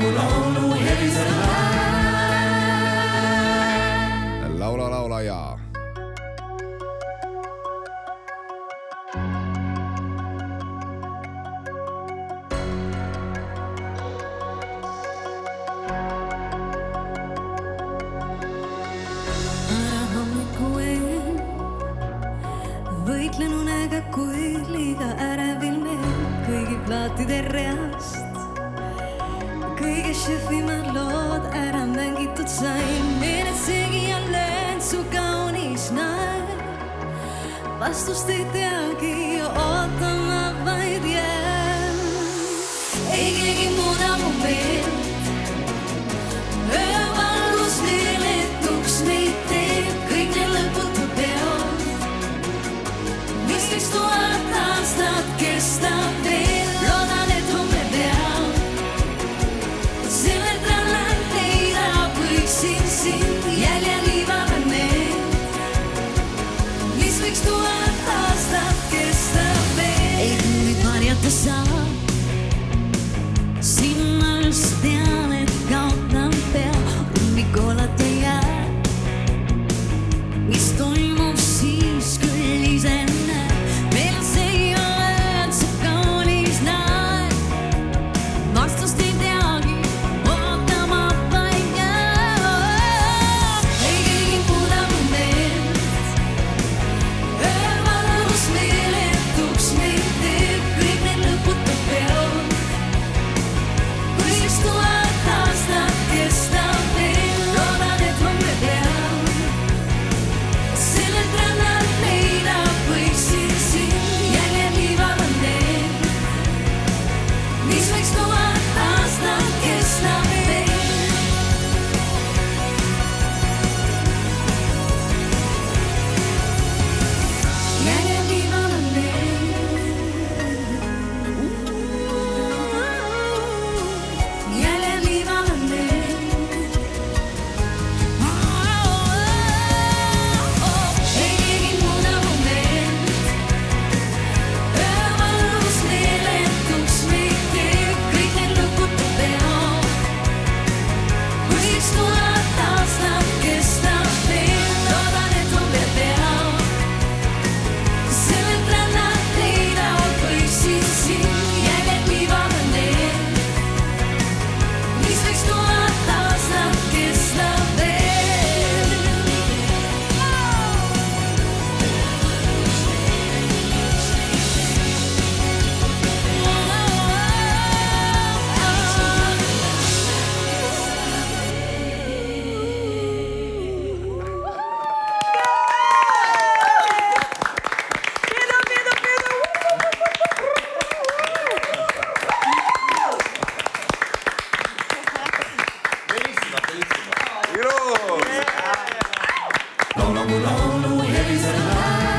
mu laulu helisema. laula, laula ja. Võitlen unega, kui liiga ärevil meel kõigi plaatide reast. Kõige šefimad lood ära mängitud sain, meeletsegi jälle su kaunis naer. Vastust ei teagi, ootama vaid jään. Ei keegi muuda mu meelt, öövalgus meeletuks meid teeb kõik need lõputud peod. Mis 1000 aastat kestab veel, loodan, et homme peab sellelt rannalt leida võiksin sind jäljel liivame meelt, mis võiks 1000 aastat kestab veel. Ei kuulid varjata saa, sinna just tean, et kaotan pea, rummikoolad ja jää. Mis toimub siis, küll ise näed. Laula mu laulu helisema.